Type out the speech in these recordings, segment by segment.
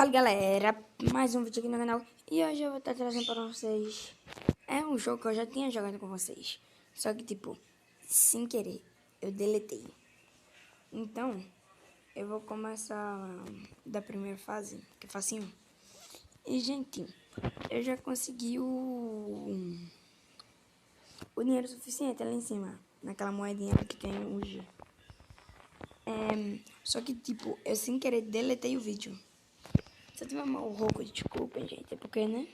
Fala galera, mais um vídeo aqui no canal e hoje eu vou estar trazendo para vocês um jogo que eu já tinha jogado com vocês, só que tipo, sem querer, eu deletei. Então, eu vou começar da primeira fase, que é facinho. E gente, eu já consegui o dinheiro suficiente ali em cima, naquela moedinha que tem hoje. Só que tipo, eu sem querer deletei o vídeo. Se eu tiver mal rouco, desculpem, gente. É porque, né?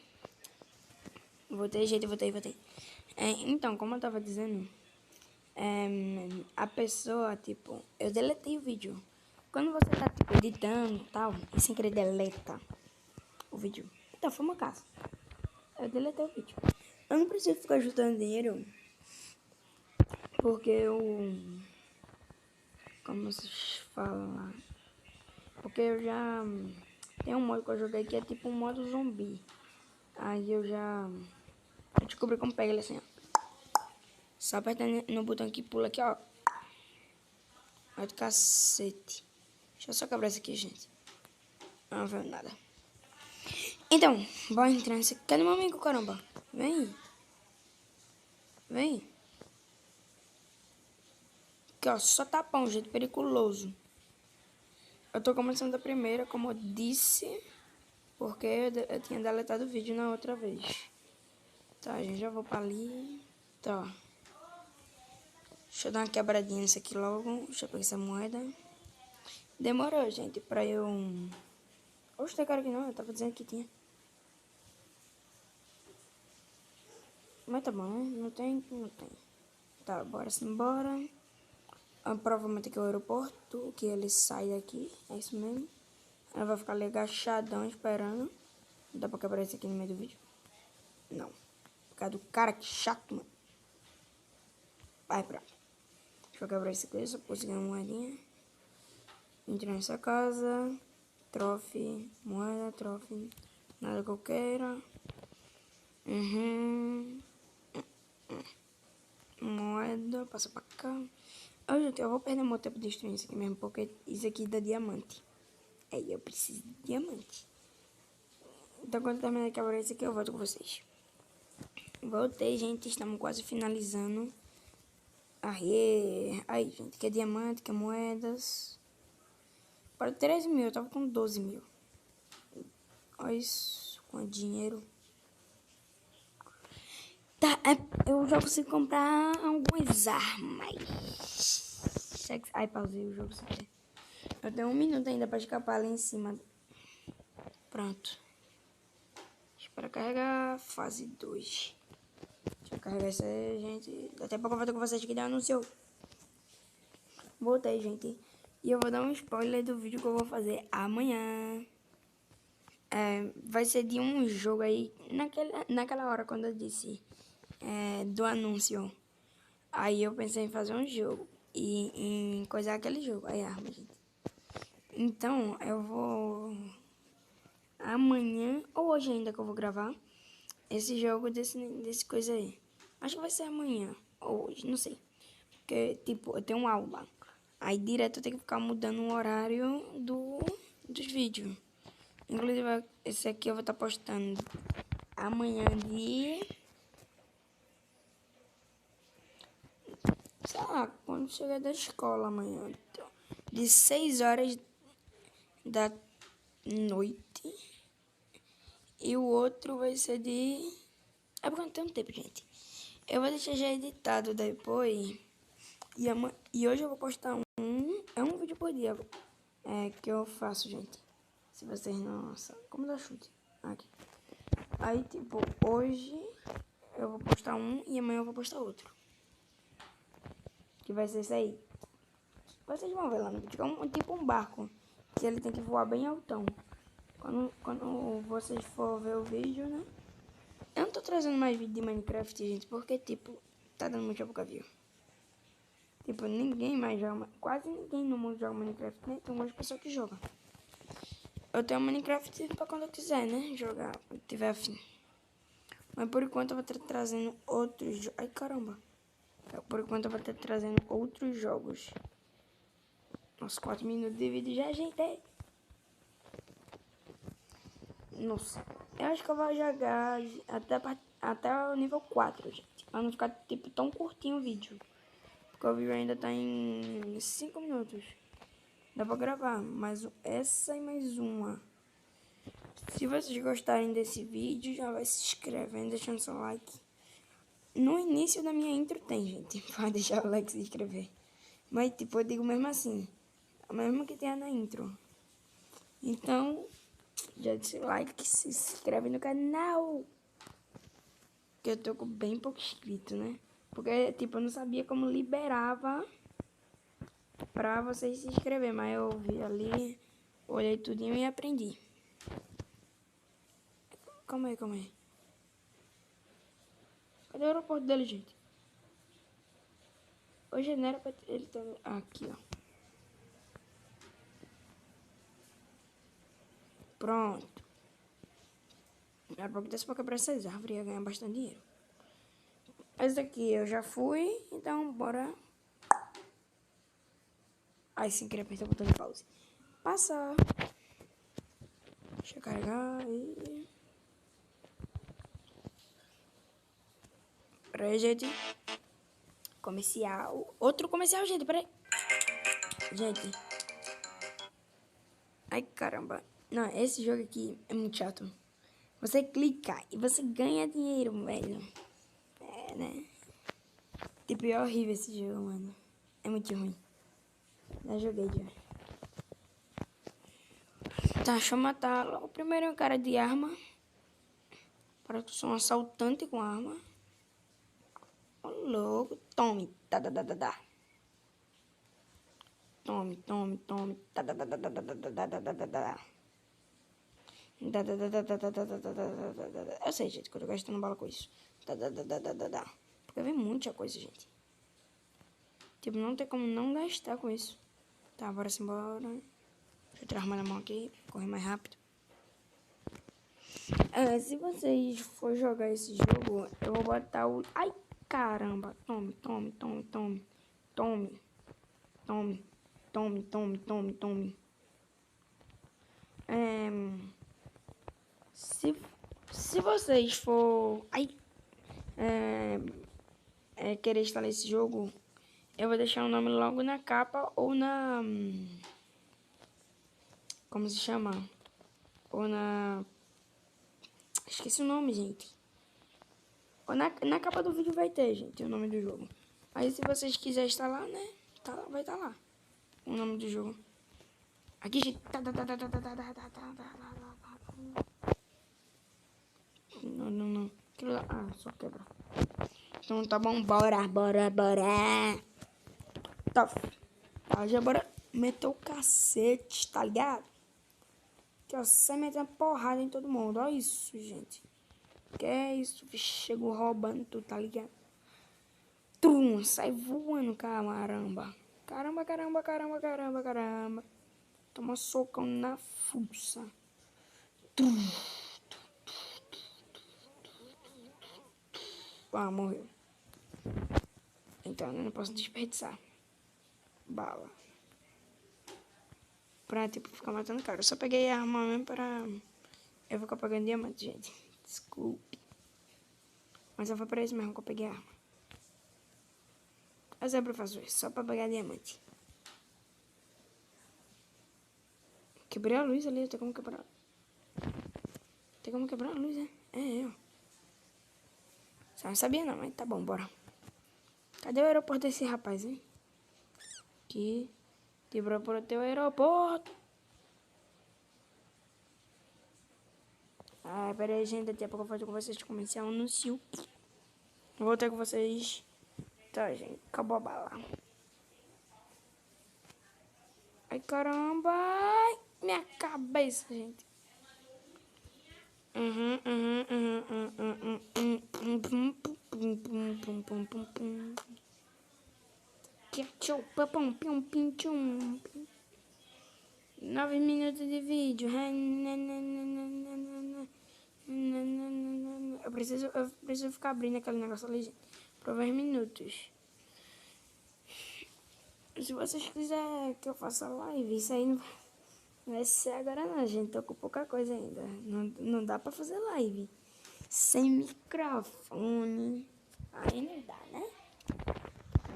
Voltei. Então, como eu tava dizendo, a pessoa, tipo, eu deletei o vídeo. Quando você tá, tipo, editando e tal, e sem querer deleta o vídeo. Então, foi uma caso. Eu deletei o vídeo. Eu não preciso ficar juntando dinheiro, porque eu... Como se fala? Porque eu já... Tem um modo que eu joguei que é tipo um modo zumbi. Aí eu já... Eu descobri como pega ele assim, ó. Só apertando no botão que pula aqui, ó. Ai do cacete. Deixa eu só quebrar isso aqui, gente. Não veio nada. Então, bora entrar nesse... Cadê meu amigo, caramba? Vem. Vem. Aqui, ó. Só tapão, gente. Periculoso. Eu tô começando da primeira, como eu disse. Porque eu tinha deletado o vídeo na outra vez. Tá, gente. Já vou pra ali. Tá. Deixa eu dar uma quebradinha nisso aqui logo. Deixa eu pegar essa moeda. Demorou, gente, pra eu... Oxe, tem cara que não. Eu tava dizendo que tinha. Mas tá bom, né? Não tem. Tá, bora embora. Provavelmente aqui é o aeroporto, que ele sai daqui. É isso mesmo. Ela vai ficar ali agachadão esperando. Não dá pra quebrar isso aqui no meio do vídeo. Não. Por causa do cara, que chato, mano. Vai, pronto. Deixa eu quebrar isso aqui, só consegui uma moedinha. Entrar nessa casa. Trofe. Moeda, trofe. Nada que eu queira. Moeda, passa pra cá. Oh, gente, eu vou perder meu tempo destruindo isso aqui mesmo, porque isso aqui dá diamante. Aí eu preciso de diamante. Então, quando terminar de quebrar isso aqui, eu volto com vocês. Voltei, gente, estamos quase finalizando. Aí, gente, que é diamante, que é moedas. Para 13 mil, eu tava com 12 mil. Olha isso, com dinheiro. Tá, eu já consigo comprar algumas armas. Ai, pausei o jogo sem querer. Eu tenho 1 minuto ainda pra escapar ali em cima. Pronto. Espera carregar fase 2. Deixa eu carregar isso aí, gente. Até pouco eu volto com vocês que já anunciou. Voltei, gente. E eu vou dar um spoiler do vídeo que eu vou fazer amanhã. Vai ser de um jogo aí, naquela hora quando eu disse do anúncio. Aí eu pensei em fazer um jogo e em coisar aquele jogo. Aí, arma, gente. Então, eu vou... Amanhã, ou hoje ainda que eu vou gravar, esse jogo desse coisa aí. Acho que vai ser amanhã, ou hoje, não sei. Porque, tipo, eu tenho uma aula. Aí, direto, eu tenho que ficar mudando o horário dos vídeos. Inclusive, esse aqui eu vou estar postando amanhã de... Sei lá, quando chegar da escola amanhã. Então, de 6 horas da noite. E o outro vai ser de... É porque não tem um tempo, gente. Eu vou deixar já editado depois. E hoje eu vou postar um vídeo por dia que eu faço, gente. Se vocês não sabem. Como dá chute? Aqui. Aí, tipo, hoje eu vou postar um e amanhã eu vou postar outro. Que vai ser esse aí. Vocês vão ver lá no vídeo. É tipo um barco. Que ele tem que voar bem altão. Quando vocês for ver o vídeo, né? Eu não tô trazendo mais vídeo de Minecraft, gente. Porque, tipo, tá dando muito pouca view. Tipo, ninguém mais joga. Quase ninguém no mundo joga Minecraft, né? Tem umas pessoas que jogam. Eu tenho Minecraft pra quando eu quiser, né? Jogar, quando tiver afim. Mas por enquanto eu vou estar trazendo outros jogos. Ai, caramba. Por enquanto eu vou estar trazendo outros jogos. Nossa, 4 minutos de vídeo já ajeitei. Nossa, eu acho que eu vou jogar até o nível 4, gente. Pra não ficar, tipo, tão curtinho o vídeo. Porque o vídeo ainda tá em 5 minutos. Dá pra gravar essa e mais uma. Se vocês gostarem desse vídeo, já vai se inscrevendo, deixando seu like. No início da minha intro tem, gente. Pode deixar o like e se inscrever. Mas, tipo, eu digo mesmo assim. Mesmo que tenha na intro. Então, já deixa o like, se inscreve no canal. Que eu tô com bem pouco inscrito, né? Porque, tipo, eu não sabia como liberava pra vocês se inscrever. Mas eu vi ali, olhei tudinho e aprendi. Calma aí, calma aí. Cadê o aeroporto dele, gente? Hoje não era pra ele estar aqui, ó. Pronto. Era pra que desse pra quebrar essas árvores e ia ganhar bastante dinheiro. Esse daqui eu já fui, então bora. Aí sem querer apertar o botão de pause. Passar. Deixa eu carregar e... Peraí, gente. Comercial. Outro comercial, gente, peraí. Gente. Ai, caramba. Não, esse jogo aqui é muito chato. Você clica e você ganha dinheiro, velho. É, né? Tipo, é horrível esse jogo, mano. É muito ruim. Já joguei, já. Tá, deixa eu matar logo primeiro um cara de arma. Para que eu sou um assaltante com arma. Ô, louco. Tome. Tá, tá, tá, tá, tá. Tome, tome, tome. Tá, tá, tá, tá, tá, tá, tá, tá, tá, tá, tá. Eu sei, gente, que eu tô gastando bala com isso. Porque vem muita coisa, gente. Tipo, não tem como não gastar com isso. Tá, bora embora. Deixa eu tirar a arma na mão aqui. Correr mais rápido. Se vocês for jogar esse jogo, eu vou botar o... Ai, caramba. Tome, tome, tome, tome. Tome. Tome. Tome, tome, tome, tome. Se vocês for... Ai. Querer instalar esse jogo, eu vou deixar o nome logo na capa ou na... Como se chama? Ou na... Esqueci o nome, gente. Ou na capa do vídeo vai ter, gente, o nome do jogo. Aí se vocês quiserem instalar, né? Tá, vai estar lá. O nome do jogo. Aqui, gente. Não, não, não. Aquilo lá. Ah, só quebra. Então tá bom, bora, bora, bora. Tá. Já bora meter o cacete, tá ligado? Que ó, você meter uma porrada em todo mundo. Olha isso, gente. Que é isso? Chegou roubando tudo, tá ligado? Trum, sai voando, caramba. Caramba, caramba, caramba, caramba, caramba. Toma socão na fuça. Trum. Ah, morreu. Então, eu não posso desperdiçar bala. Pra, tipo, ficar matando cara. Eu só peguei a arma mesmo pra... Eu vou ficar pegando diamante, gente. Desculpe. Mas só foi pra isso mesmo que eu peguei a arma. Eu sempre faço isso, só pra pegar diamante. Quebrei a luz ali, tem como quebrar. Tem como quebrar a luz, né? É, eu. Só não sabia não, mas tá bom, bora. Cadê o aeroporto desse rapaz, hein? Aqui. Quebrou pro teu aeroporto. Ah, pera aí, gente. Daqui a pouco eu falo com vocês comercial um anúncio. Vou voltar com vocês. Tá, gente. Acabou a bala. Ai, caramba. Ai, minha cabeça, gente. Pum, pum, pum, pum. 9 minutos de vídeo. Eu preciso ficar abrindo aquele negócio ali, gente. Por 10 minutos. Se vocês quiserem que eu faça live, isso aí não... Vai ser agora não, gente. Tô com pouca coisa ainda. Não dá pra fazer live sem microfone. Aí não dá, né?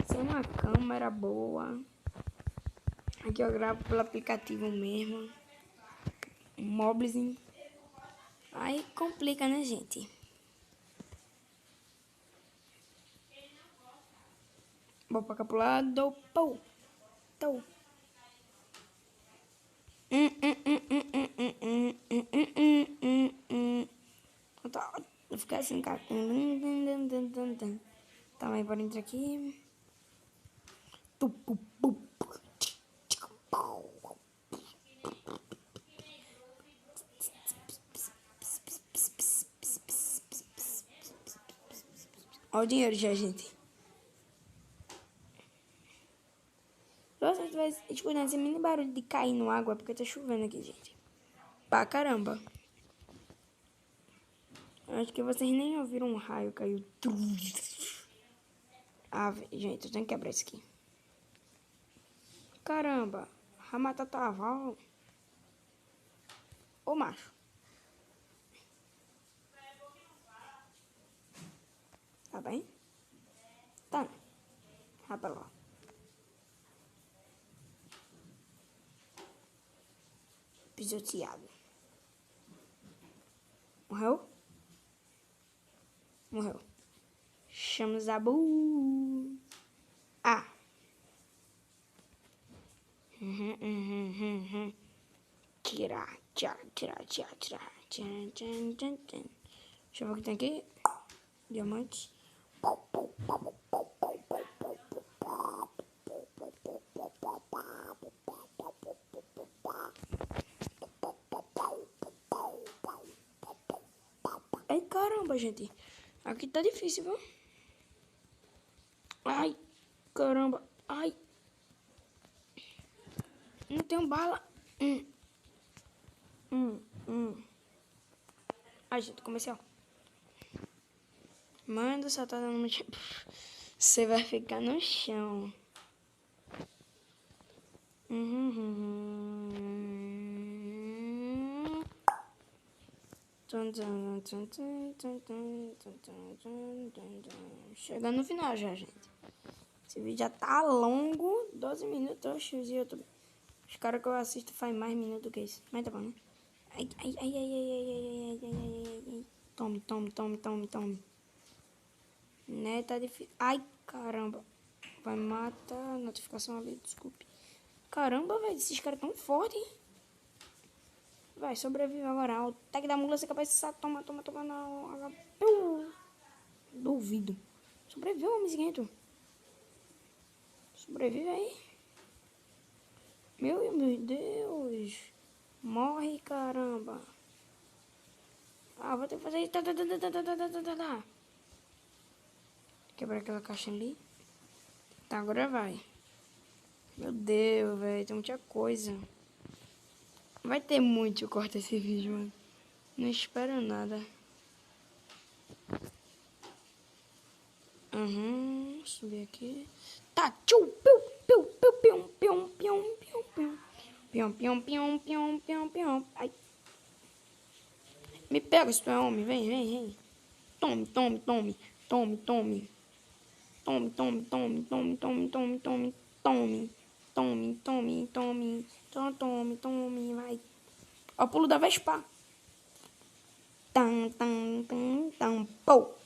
Sem uma câmera boa. Aqui eu gravo pelo aplicativo mesmo. Um moblezinho. Aí complica, né, gente? Vou pra cá pro lado. Pou. Tô. Tá, vou ficar assim, cara. Tá, mas bora entrar aqui. Olha o dinheiro já, gente. Se você tivesse escutando esse mini barulho de cair no água, é porque tá chovendo aqui, gente. Pra caramba. Acho que vocês nem ouviram um raio caiu. Ah, gente, eu tenho que quebrar isso aqui. Caramba. Ramata Taval. Ô, macho. Tá bem? Tá. Rapa lá. Pisoteado. Morreu? Morreu. Chama Zabu. Ah. Tirar. Deixa eu ver o que tem aqui. Diamante. Ai, caramba, gente. Aqui tá difícil, viu? Ai, caramba. Ai. Não tenho bala. Ai, gente, comercial. Manda, só tá dando muito... Você vai ficar no chão. Chegando no final já, gente. Esse vídeo já tá longo. 12 minutos. Oxe, os YouTube. Os caras que eu assisto faz mais minutos que isso. Mas tá bom, né? Ai. Tome. Né, tá difícil. Ai, caramba. Vai matar. Notificação ali, desculpe. Caramba, velho. Esses caras tão fortes. Vai, sobrevive agora. O tag da mula, você é capaz de sair. Toma na HP. Duvido. Sobreviveu, homem. Sobrevive aí. Meu Deus. Morre, caramba. Ah, vou ter que fazer isso. Quebrar aquela caixa ali. Tá, agora vai. Meu Deus, velho. Tem muita coisa. Vai ter muito corte esse vídeo, mano. Não espero nada. Subir aqui. Tá, tchau, pium. Ai. Me pega se tu é homem, vem. Tome. Tome, vai. Ó o pulo da Vespa.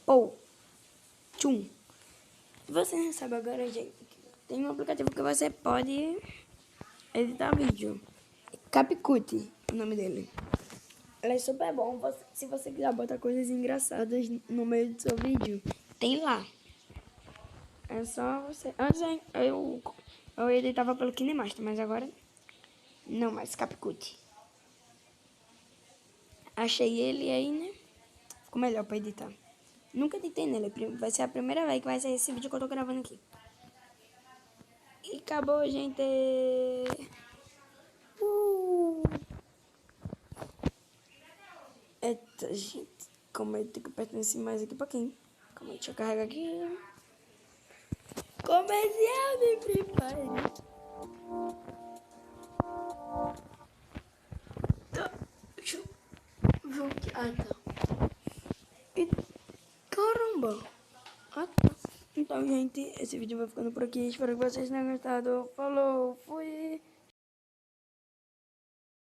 Pou. Tchum. Você não sabe agora, gente. Tem um aplicativo que você pode editar vídeo. CapCut, o nome dele. Ele é super bom. Se você quiser botar coisas engraçadas no meio do seu vídeo, tem lá. É só você... Antes eu editava pelo KineMaster, mas agora não mais, CapCut. Achei ele aí, né? Ficou melhor pra editar. Nunca editei nele. Vai ser a primeira vez que vai ser esse vídeo que eu tô gravando aqui. E acabou, gente. Eita, gente. Como eu tenho que pertencer mais aqui pra quem? Calma aí, deixa eu carregar aqui. Comercial de Free Fire. Ah, tá. E caramba! Ah, tá. Então, gente, esse vídeo vai ficando por aqui. Espero que vocês tenham gostado. Falou, fui!